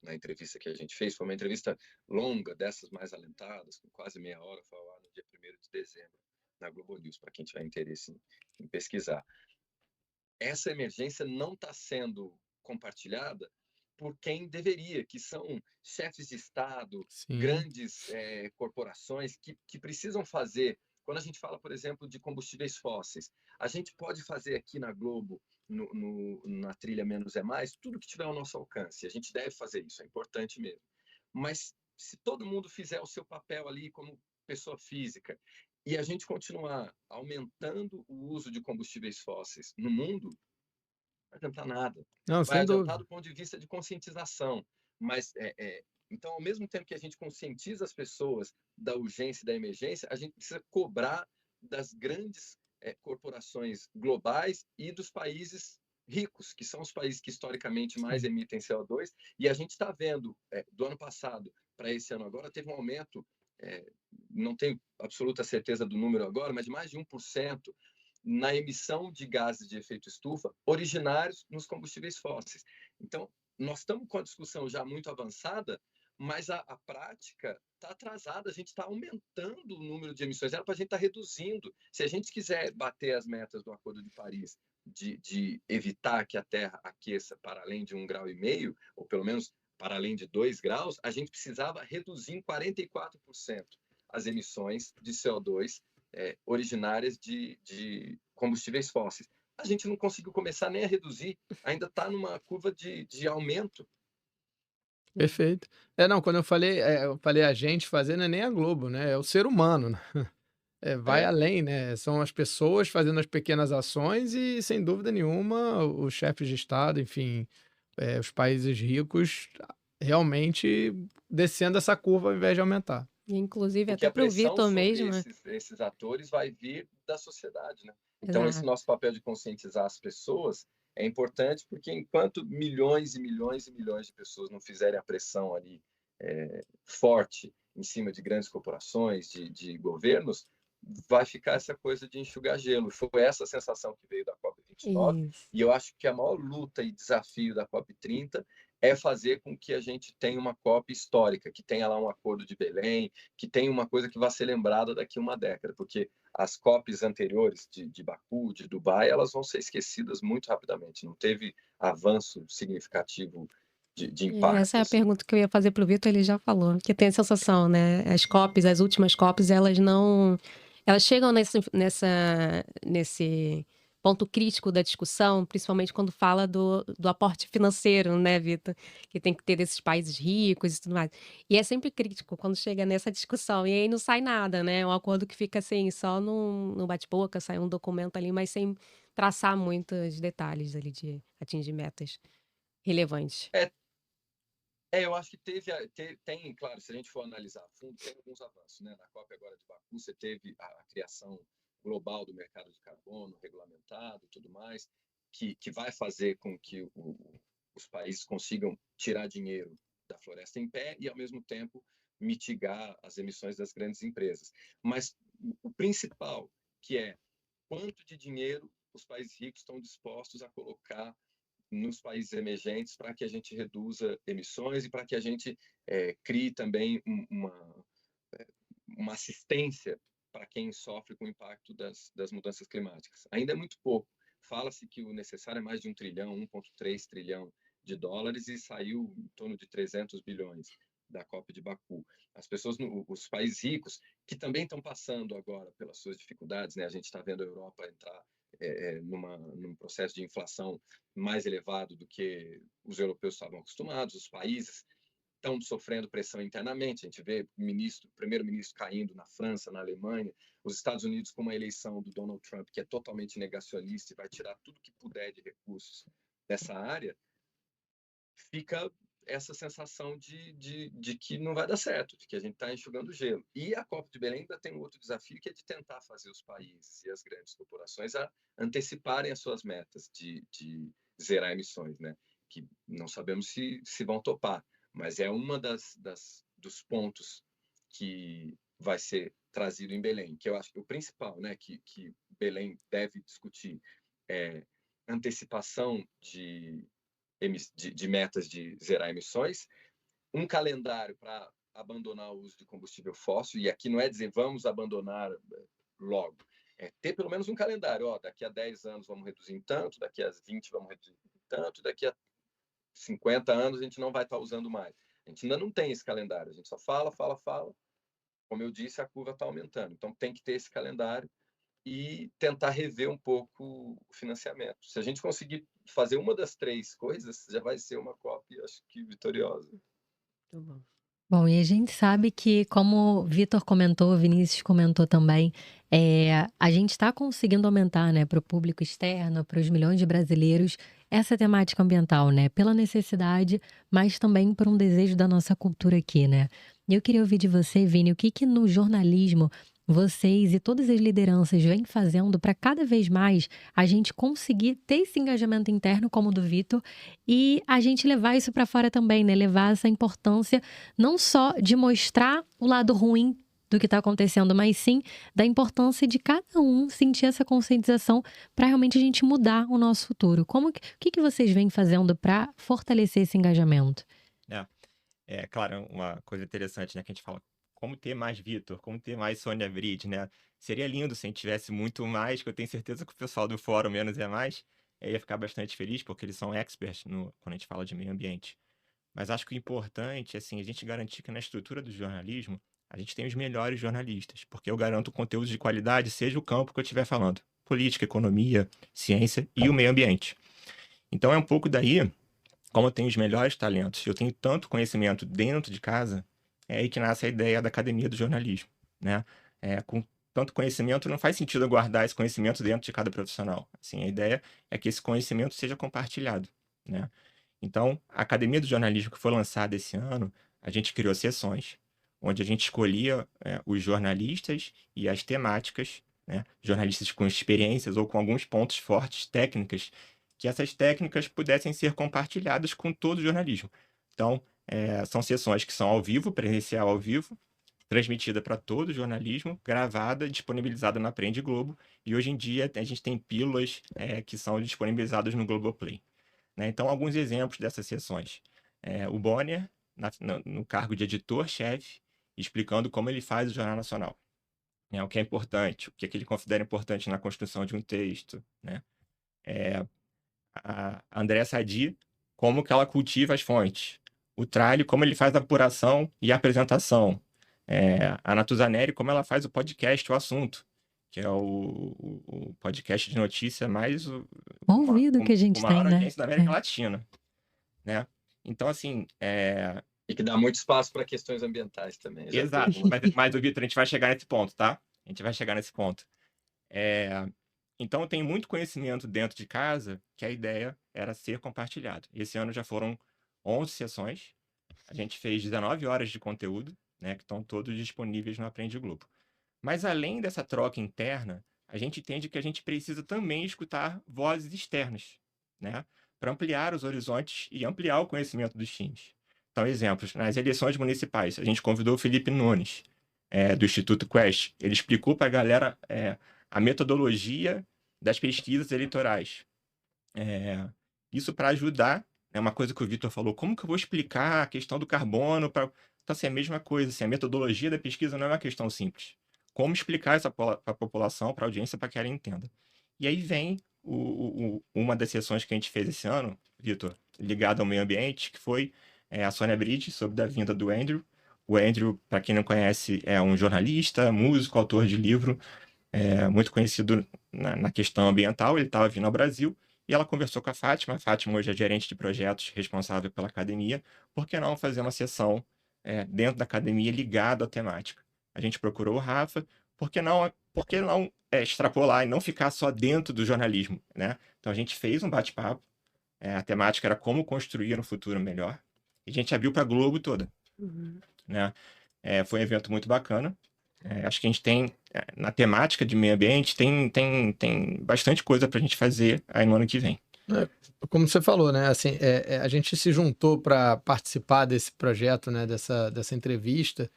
na entrevista que a gente fez. Foi uma entrevista longa, dessas mais alentadas, com quase meia hora, foi ao ar no dia 1º de dezembro, na Globo News, para quem tiver interesse em pesquisar. Essa emergência não está sendo compartilhada por quem deveria, que são chefes de Estado, Sim. grandes corporações que precisam fazer. Quando a gente fala, por exemplo, de combustíveis fósseis, a gente pode fazer aqui na Globo, na trilha Menos é Mais, tudo que tiver ao nosso alcance. A gente deve fazer isso, é importante mesmo. Mas se todo mundo fizer o seu papel ali como pessoa física e a gente continuar aumentando o uso de combustíveis fósseis no mundo, não vai adiantar nada. Não, Vai sem adiantar dúvida. do ponto de vista de conscientização, mas então, ao mesmo tempo que a gente conscientiza as pessoas da urgência e da emergência, a gente precisa cobrar das grandes corporações globais e dos países ricos, que são os países que historicamente mais Sim. emitem CO2, e a gente está vendo, do ano passado para esse ano agora, teve um aumento, não tenho absoluta certeza do número agora, mas de mais de 1% na emissão de gases de efeito estufa originários nos combustíveis fósseis. Então, nós estamos com a discussão já muito avançada, mas a prática está atrasada, a gente está aumentando o número de emissões, era para a gente estar reduzindo. Se a gente quiser bater as metas do Acordo de Paris, de evitar que a Terra aqueça para além de 1,5 graus, ou pelo menos para além de 2 graus, a gente precisava reduzir em 44% as emissões de CO2 originárias de combustíveis fósseis. A gente não conseguiu começar nem a reduzir, ainda está numa curva de aumento. Perfeito. Não, quando eu falei a gente fazer, não é nem a Globo, né? É o ser humano, né? Vai além, né? São as pessoas fazendo as pequenas ações e, sem dúvida nenhuma, os chefes de Estado, enfim, os países ricos realmente descendo essa curva ao invés de aumentar. E, inclusive, Porque até a para o pressão Vitor sobre mesmo. esses atores vai vir da sociedade, né? Então, esse Exato. nosso papel de conscientizar as pessoas é importante, porque enquanto milhões e milhões e milhões de pessoas não fizerem a pressão ali forte em cima de grandes corporações, de governos, vai ficar essa coisa de enxugar gelo. Foi essa a sensação que veio da COP29, Isso. e eu acho que a maior luta e desafio da COP30 é fazer com que a gente tenha uma COP histórica, que tenha lá um acordo de Belém, que tenha uma coisa que vai ser lembrada daqui a uma década, porque as COPs anteriores de Baku, de Dubai, elas vão ser esquecidas muito rapidamente. Não teve avanço significativo de impacto. Essa é a pergunta que eu ia fazer para o Vitor, ele já falou, que tem a sensação, né? As COPs, as últimas COPs, elas não. Elas chegam nesse ponto crítico da discussão, principalmente quando fala do aporte financeiro, né, Vitor? Que tem que ter desses países ricos e tudo mais. E é sempre crítico quando chega nessa discussão. E aí não sai nada, né? É um acordo que fica assim, só no bate-boca, sai um documento ali, mas sem traçar muitos detalhes ali de atingir metas relevantes. Eu acho que tem, claro, se a gente for analisar a fundo, tem alguns avanços, né? Na COP agora de Baku, você teve a criação global do mercado de carbono, regulamentado e tudo mais, que vai fazer com que os países consigam tirar dinheiro da floresta em pé e, ao mesmo tempo, mitigar as emissões das grandes empresas. Mas o principal, que é quanto de dinheiro os países ricos estão dispostos a colocar nos países emergentes para que a gente reduza emissões e para que a gente crie também uma assistência para quem sofre com o impacto das mudanças climáticas. Ainda é muito pouco. Fala-se que o necessário é mais de 1 trilhão, 1,3 trilhão de dólares e saiu em torno de 300 bilhões da COP de Baku. As pessoas, os países ricos, que também estão passando agora pelas suas dificuldades, né? A gente está vendo a Europa entrar num processo de inflação mais elevado do que os europeus estavam acostumados, os países estão sofrendo pressão internamente, a gente vê o primeiro-ministro caindo na França, na Alemanha, os Estados Unidos com uma eleição do Donald Trump que é totalmente negacionista e vai tirar tudo que puder de recursos dessa área, fica essa sensação de que não vai dar certo, de que a gente está enxugando gelo. E a COP de Belém ainda tem um outro desafio, que é de tentar fazer os países e as grandes corporações a anteciparem as suas metas de zerar emissões, né? Que não sabemos se vão topar, mas é uma dos pontos que vai ser trazido em Belém, que eu acho que o principal, né, que Belém deve discutir é antecipação de metas de zerar emissões, um calendário para abandonar o uso de combustível fóssil, e aqui não é dizer vamos abandonar logo, é ter pelo menos um calendário, daqui a 10 anos vamos reduzir em tanto, daqui a 20 vamos reduzir em tanto, daqui a 50 anos a gente não vai estar usando mais. A gente ainda não tem esse calendário, a gente só fala. Como eu disse, a curva está aumentando, então tem que ter esse calendário e tentar rever um pouco o financiamento. Se a gente conseguir fazer uma das 3 coisas, já vai ser uma COP, acho que vitoriosa. Muito bom. Bom, e a gente sabe que, como o Vitor comentou, o Vinícius comentou também, a gente está conseguindo aumentar, né, para o público externo, para os milhões de brasileiros, essa temática ambiental, né, pela necessidade, mas também por um desejo da nossa cultura aqui, né? E eu queria ouvir de você, Vini, o que no jornalismo vocês e todas as lideranças vêm fazendo para cada vez mais a gente conseguir ter esse engajamento interno, como o do Vitor, e a gente levar isso para fora também, né? Levar essa importância não só de mostrar o lado ruim do que está acontecendo, mas sim da importância de cada um sentir essa conscientização para realmente a gente mudar o nosso futuro. O que vocês vêm fazendo para fortalecer esse engajamento? Claro, uma coisa interessante, né, que a gente fala, como ter mais Vitor, como ter mais Sônia Bride, né? Seria lindo se a gente tivesse muito mais, que eu tenho certeza que o pessoal do fórum menos é mais, ia ficar bastante feliz, porque eles são experts quando a gente fala de meio ambiente. Mas acho que o importante é, assim, a gente garantir que na estrutura do jornalismo, a gente tem os melhores jornalistas, porque eu garanto conteúdo de qualidade, seja o campo que eu estiver falando. Política, economia, ciência e o meio ambiente. Então é um pouco daí, como eu tenho os melhores talentos, eu tenho tanto conhecimento dentro de casa, é aí que nasce a ideia da Academia do Jornalismo, né? Com tanto conhecimento, não faz sentido eu guardar esse conhecimento dentro de cada profissional. Assim, a ideia é que esse conhecimento seja compartilhado, né? Então, a Academia do Jornalismo que foi lançada esse ano, a gente criou sessões, onde a gente escolhia os jornalistas e as temáticas, né? Jornalistas com experiências ou com alguns pontos fortes, técnicas, que essas técnicas pudessem ser compartilhadas com todo o jornalismo. Então, são sessões que são ao vivo, presencial ao vivo, transmitida para todo o jornalismo, gravada, disponibilizada na Aprende Globo, e hoje em dia a gente tem pílulas que são disponibilizadas no Globoplay. Né? Então, alguns exemplos dessas sessões. O Bonner, no cargo de editor-chefe, explicando como ele faz o Jornal Nacional. Né? O que é importante, o que ele considera importante na construção de um texto. Né? A Andréa Sadi, como que ela cultiva as fontes. O Tralli, como ele faz a apuração e a apresentação. A Natuzaneri, como ela faz o podcast, o assunto, que é o podcast de notícia mais ouvido que a gente tem, maior né? audiência da América Latina, né? Então, assim, E que dá muito espaço para questões ambientais também. Exato, mas Vitor, a gente vai chegar nesse ponto, tá? A gente vai chegar nesse ponto. Então, tem muito conhecimento dentro de casa que a ideia era ser compartilhado. Esse ano já foram 11 sessões, a gente fez 19 horas de conteúdo, né, que estão todos disponíveis no Aprende Globo. Mas além dessa troca interna, a gente entende que a gente precisa também escutar vozes externas, né? Para ampliar os horizontes e ampliar o conhecimento dos times. Então, exemplos, nas eleições municipais, a gente convidou o Felipe Nunes, do Instituto Quest. Ele explicou para a galera a metodologia das pesquisas eleitorais. Isso para ajudar, é uma coisa que o Vitor falou, como que eu vou explicar a questão do carbono? Então, assim, a mesma coisa, assim, a metodologia da pesquisa não é uma questão simples. Como explicar isso para a população, para a audiência, para que ela entenda. E aí vem uma das sessões que a gente fez esse ano, Vitor, ligada ao meio ambiente, que foi a Sônia Bride, sobre a vinda do Andrew. O Andrew, para quem não conhece, é um jornalista, músico, autor de livro, muito conhecido na questão ambiental. Ele estava vindo ao Brasil e ela conversou com a Fátima. A Fátima hoje é gerente de projetos responsável pela academia. Por que não fazer uma sessão dentro da academia ligada à temática? A gente procurou o Rafa. Por que não extrapolar e não ficar só dentro do jornalismo, né? Então a gente fez um bate-papo. A temática era como construir um futuro melhor. E a gente abriu para a Globo toda, né? Foi um evento muito bacana. Acho que a gente tem, na temática de meio ambiente, tem bastante coisa para a gente fazer aí no ano que vem. Como você falou, né? Assim, a gente se juntou para participar desse projeto, né? Dessa entrevista.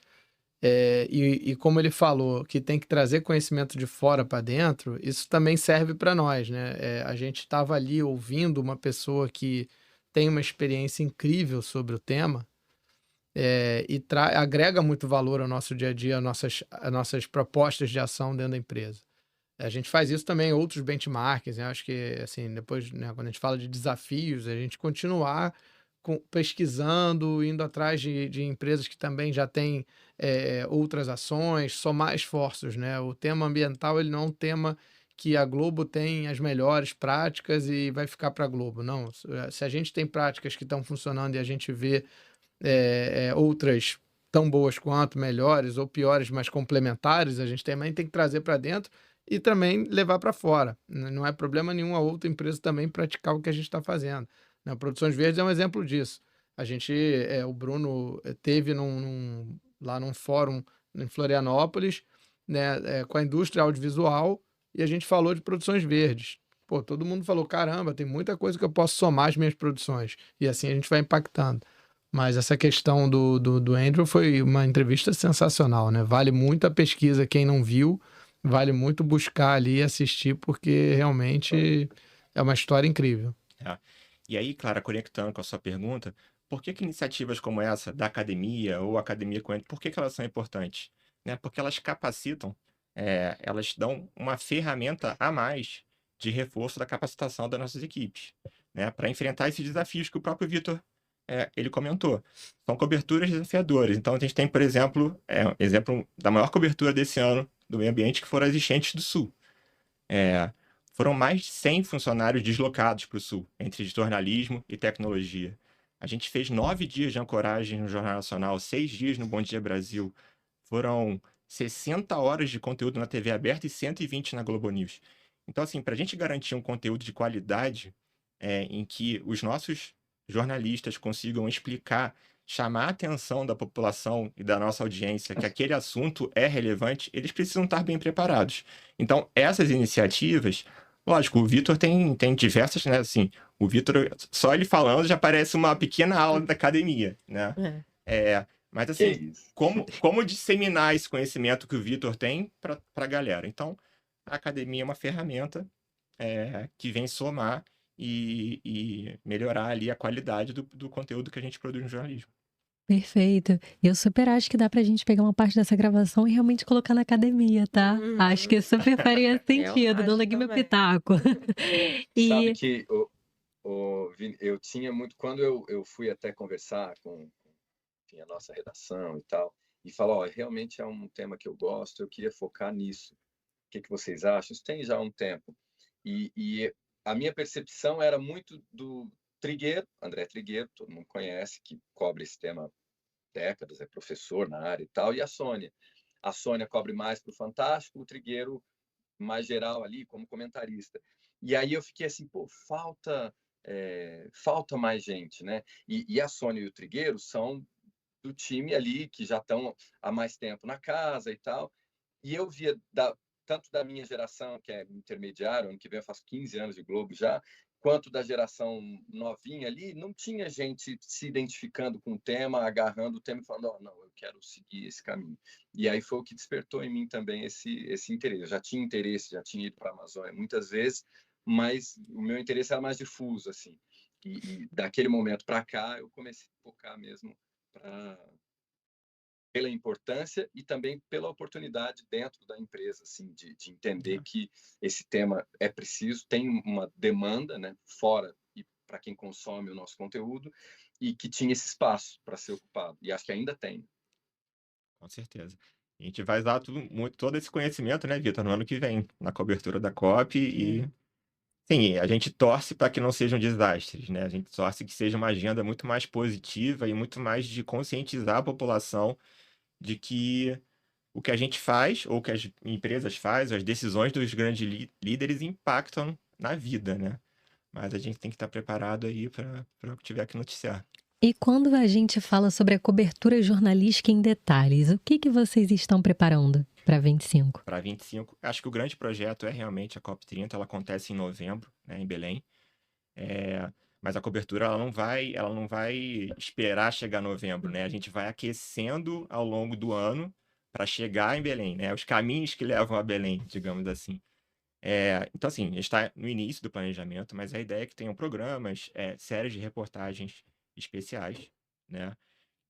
E como ele falou, que tem que trazer conhecimento de fora para dentro, isso também serve para nós, né? A gente estava ali ouvindo uma pessoa que tem uma experiência incrível sobre o tema. E agrega muito valor ao nosso dia a dia, às nossas propostas de ação dentro da empresa. A gente faz isso também em outros benchmarks, né? Acho que, assim, depois, né, quando a gente fala de desafios, a gente continuar pesquisando, indo atrás de empresas que também já têm outras ações, somar esforços, né? O tema ambiental, ele não é um tema que a Globo tem as melhores práticas e vai ficar para a Globo. Não, se a gente tem práticas que estão funcionando e a gente vê outras tão boas quanto, melhores ou piores, mas complementares, a gente também tem que trazer para dentro e também levar para fora. Não é problema nenhum a outra empresa também praticar o que a gente está fazendo. Né? Produções Verdes é um exemplo disso. A gente, o Bruno teve lá num fórum em Florianópolis, né, com a indústria audiovisual, e a gente falou de produções verdes. Pô, todo mundo falou, caramba, tem muita coisa que eu posso somar às minhas produções. E assim a gente vai impactando. Mas essa questão do Andrew foi uma entrevista sensacional, né? Vale muito a pesquisa, quem não viu, vale muito buscar ali e assistir, porque realmente é uma história incrível. E aí, Clara, conectando com a sua pergunta, por que iniciativas como essa da academia ou academia com Andrew, por que elas são importantes? Né? Porque elas capacitam, elas dão uma ferramenta a mais de reforço da capacitação das nossas equipes, né? Para enfrentar esses desafios que o próprio Vitor ele comentou. São coberturas desafiadoras. Então, a gente tem, por exemplo, exemplo da maior cobertura desse ano do meio ambiente, que foram as enchentes do Sul. Foram mais de 100 funcionários deslocados para o Sul, entre jornalismo e tecnologia. A gente fez 9 dias de ancoragem no Jornal Nacional, 6 dias no Bom Dia Brasil. Foram 60 horas de conteúdo na TV aberta e 120 na Globo News. Então, assim, para a gente garantir um conteúdo de qualidade, em que os nossos jornalistas consigam explicar, chamar a atenção da população e da nossa audiência que aquele assunto é relevante, eles precisam estar bem preparados. Então, essas iniciativas, lógico, o Vitor tem diversas, né? Assim, o Vitor, só ele falando já parece uma pequena aula da academia, né? Mas assim, como disseminar esse conhecimento que o Vitor tem para a galera? Então, a academia é uma ferramenta que vem somar e melhorar ali a qualidade do conteúdo que a gente produz no jornalismo. Perfeito. Eu super acho que dá pra gente pegar uma parte dessa gravação e realmente colocar na academia, tá? Acho que super faria sentido, dando aqui meu pitaco. Sabe que eu tinha muito... Quando eu fui até conversar com a nossa redação e tal, e falar, realmente é um tema que eu gosto, eu queria focar nisso. O que vocês acham? Isso tem já um tempo. E a minha percepção era muito do Trigueiro, André Trigueiro, todo mundo conhece, que cobre esse tema há décadas, é professor na área e tal, e a Sônia. A Sônia cobre mais para o Fantástico, o Trigueiro mais geral ali, como comentarista. E aí eu fiquei assim, falta mais gente, né? E a Sônia e o Trigueiro são do time ali, que já estão há mais tempo na casa e tal, e eu via tanto da minha geração, que é intermediário, ano que vem eu faço 15 anos de Globo já, quanto da geração novinha ali, não tinha gente se identificando com o tema, agarrando o tema e falando, oh, não, eu quero seguir esse caminho. E aí foi o que despertou em mim também esse interesse. Eu já tinha interesse, já tinha ido para a Amazônia muitas vezes, mas o meu interesse era mais difuso, assim. E daquele momento para cá, eu comecei a focar mesmo pela importância e também pela oportunidade dentro da empresa, assim, de entender que esse tema é preciso, tem uma demanda, né, fora e para quem consome o nosso conteúdo, e que tinha esse espaço para ser ocupado. E acho que ainda tem. Com certeza. A gente vai usar todo esse conhecimento, né, Vitor, no ano que vem, na cobertura da COP e, sim, a gente torce para que não sejam desastres, né? A gente torce que seja uma agenda muito mais positiva e muito mais de conscientizar a população de que o que a gente faz, ou o que as empresas fazem, as decisões dos grandes líderes impactam na vida, né? Mas a gente tem que estar preparado aí para o que tiver que noticiar. E quando a gente fala sobre a cobertura jornalística em detalhes, o que vocês estão preparando para 25? Para 25, acho que o grande projeto é realmente a COP30, ela acontece em novembro, né, em Belém. Mas a cobertura ela não vai esperar chegar novembro, né? A gente vai aquecendo ao longo do ano para chegar em Belém, né? Os caminhos que levam a Belém, digamos assim. Então, assim, a gente está no início do planejamento, mas a ideia é que tenham programas, séries de reportagens especiais, né?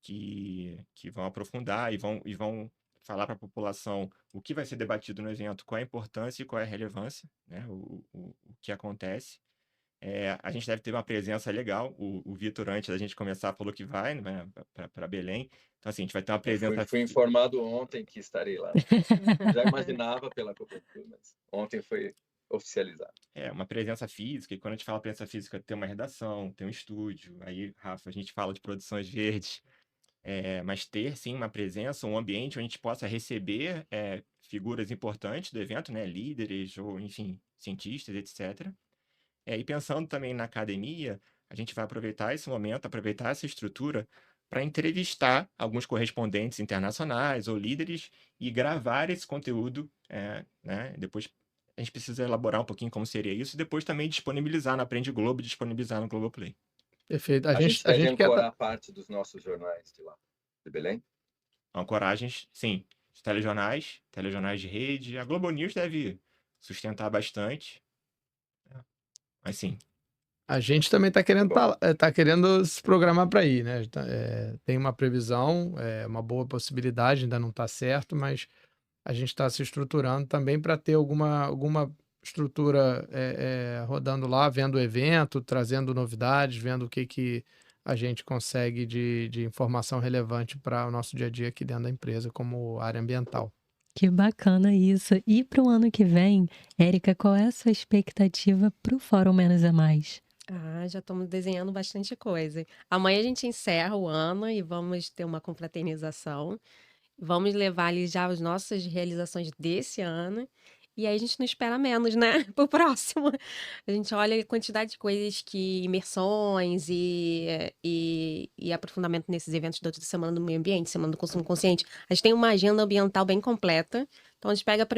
Que vão aprofundar e vão falar para a população o que vai ser debatido no evento, qual é a importância e qual é a relevância, né? O que acontece. A gente deve ter uma presença legal. O Vitor, antes da gente começar, falou que vai, né, para Belém. Então, assim, a gente vai ter uma presença... Fui informado ontem que estarei lá. Já imaginava pela cobertura, mas ontem foi oficializado. Uma presença física, e quando a gente fala presença física, tem uma redação, tem um estúdio. Aí, Rafa, a gente fala de produções verdes. Mas ter, sim, uma presença, um ambiente onde a gente possa receber figuras importantes do evento, né, líderes ou, enfim, cientistas, etc., e pensando também na academia, a gente vai aproveitar esse momento, aproveitar essa estrutura para entrevistar alguns correspondentes internacionais ou líderes e gravar esse conteúdo, né? Depois a gente precisa elaborar um pouquinho como seria isso e depois também disponibilizar na Aprende Globo e disponibilizar no Globoplay. Perfeito. A gente deve ancorar parte dos nossos jornais de lá, de Belém? Ancoragens, sim. De telejornais de rede. A Globo News deve sustentar bastante. Mas sim. A gente também está querendo se programar para ir, né? Tem uma previsão, uma boa possibilidade, ainda não está certo, mas a gente está se estruturando também para ter alguma estrutura rodando lá, vendo o evento, trazendo novidades, vendo o que a gente consegue de informação relevante para o nosso dia a dia aqui dentro da empresa, como área ambiental. Que bacana isso. E para o ano que vem, Érica, qual é a sua expectativa para o Fórum Menos é Mais? Já estamos desenhando bastante coisa. Amanhã a gente encerra o ano e vamos ter uma confraternização. Vamos levar ali já as nossas realizações desse ano. E aí a gente não espera menos, né? Pro próximo. A gente olha a quantidade de coisas imersões e aprofundamento nesses eventos da Semana do Meio Ambiente, Semana do Consumo Consciente. A gente tem uma agenda ambiental bem completa. Então a gente pega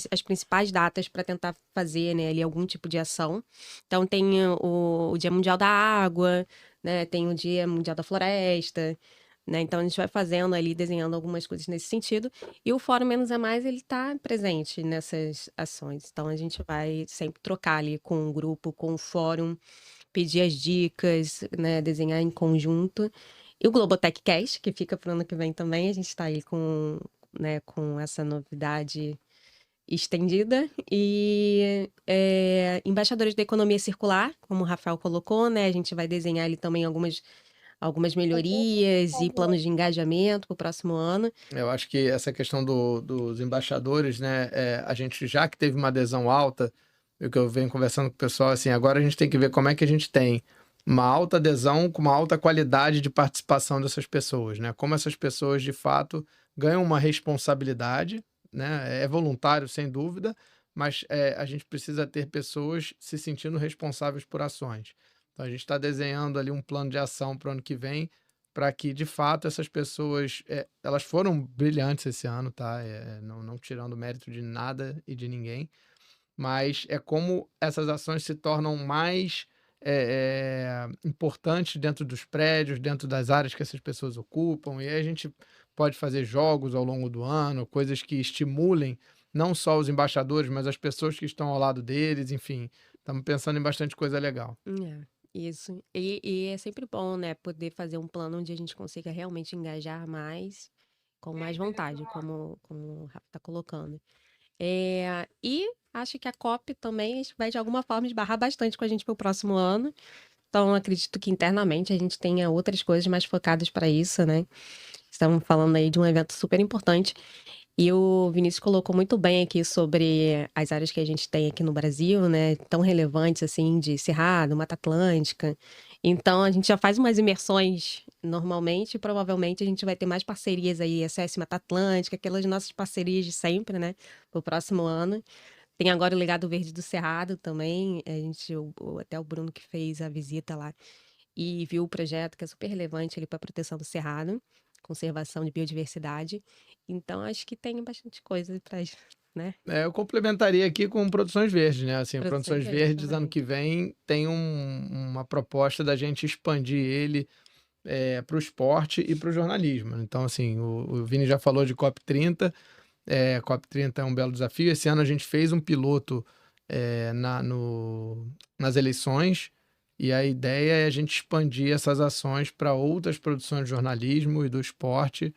as principais datas para tentar fazer, né, ali algum tipo de ação. Então tem o Dia Mundial da Água, né? Tem o Dia Mundial da Floresta. Né? Então, a gente vai fazendo ali, desenhando algumas coisas nesse sentido. E o Fórum Menos é Mais, ele está presente nessas ações. Então, a gente vai sempre trocar ali com o grupo, com o fórum, pedir as dicas, né? Desenhar em conjunto. E o Globotech Cast, que fica para o ano que vem também, a gente está aí com essa novidade estendida. E embaixadores da economia circular, como o Rafael colocou, né? A gente vai desenhar ali também algumas melhorias e planos de engajamento para o próximo ano. Eu acho que essa questão dos embaixadores, né, a gente já que teve uma adesão alta, o que eu venho conversando com o pessoal, assim, agora a gente tem que ver como é que a gente tem uma alta adesão com uma alta qualidade de participação dessas pessoas, né? Como essas pessoas, de fato, ganham uma responsabilidade, né? É voluntário, sem dúvida, mas a gente precisa ter pessoas se sentindo responsáveis por ações. Então, a gente está desenhando ali um plano de ação para o ano que vem para que, de fato, essas pessoas, elas foram brilhantes esse ano, tá? Não tirando mérito de nada e de ninguém, mas é como essas ações se tornam mais importantes dentro dos prédios, dentro das áreas que essas pessoas ocupam, e aí a gente pode fazer jogos ao longo do ano, coisas que estimulem não só os embaixadores, mas as pessoas que estão ao lado deles, enfim, estamos pensando em bastante coisa legal. Isso. E é sempre bom, né, poder fazer um plano onde a gente consiga realmente engajar mais, com mais vontade, como o Rafa está colocando. E acho que a COP também vai, de alguma forma, esbarrar bastante com a gente para o próximo ano. Então, acredito que internamente a gente tenha outras coisas mais focadas para isso, né? Estamos falando aí de um evento super importante. E o Vinícius colocou muito bem aqui sobre as áreas que a gente tem aqui no Brasil, né? Tão relevantes, assim, de Cerrado, Mata Atlântica. Então, a gente já faz umas imersões normalmente, e provavelmente a gente vai ter mais parcerias aí, SS Mata Atlântica, aquelas nossas parcerias de sempre, né? Para o próximo ano. Tem agora o Legado Verde do Cerrado também. Até o Bruno que fez a visita lá e viu o projeto que é super relevante ali para a proteção do Cerrado, conservação de biodiversidade. Então, acho que tem bastante coisa para, né? Eu complementaria aqui com Produções Verdes, né? Assim, Produções Produções Verdes Verdes, também. ano que vem, tem uma proposta da gente expandir ele para o esporte e para o jornalismo. Então, assim, o Vini já falou de COP30. COP30 é um belo desafio. Esse ano a gente fez um piloto nas eleições, e a ideia é a gente expandir essas ações para outras produções de jornalismo e do esporte,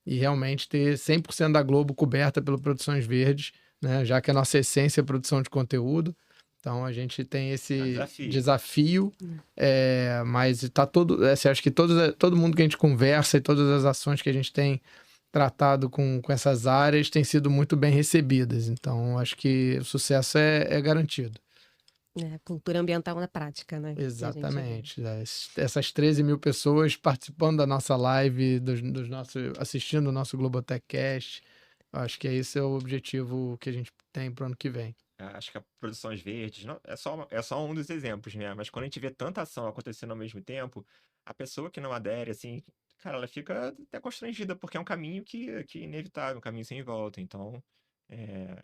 e realmente ter 100% da Globo coberta pelo Produções Verdes, né? Já que a nossa essência é produção de conteúdo. Então a gente tem esse desafio, mas está acho que todo mundo que a gente conversa e todas as ações que a gente tem tratado com essas áreas têm sido muito bem recebidas. Então acho que o sucesso é garantido. Cultura ambiental na prática, né? Exatamente. Essas 13 mil pessoas participando da nossa live, assistindo o nosso Globotechcast. Acho que esse é o objetivo que a gente tem para o ano que vem. Acho que a Produções Verdes é só um dos exemplos, né? Mas quando a gente vê tanta ação acontecendo ao mesmo tempo, a pessoa que não adere, assim, cara, ela fica até constrangida, porque é um caminho que é inevitável, um caminho sem volta. Então,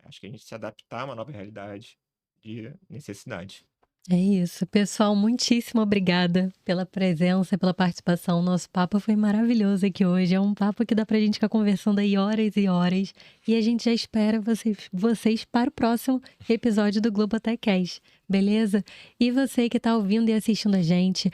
acho que a gente se adaptar a uma nova realidade de necessidade. É isso, pessoal, muitíssimo obrigada pela presença, pela participação. Nosso papo foi maravilhoso aqui hoje. É um papo que dá pra gente ficar conversando aí horas e horas. E a gente já espera vocês para o próximo episódio do Globotechcast, beleza? E você que tá ouvindo e assistindo a gente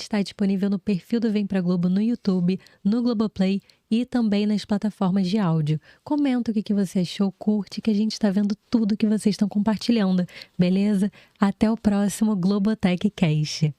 está disponível no perfil do Vem Pra Globo no YouTube, no Globoplay e também nas plataformas de áudio. Comenta o que você achou, curte, que a gente está vendo tudo que vocês estão compartilhando, beleza? Até o próximo Globotechcast.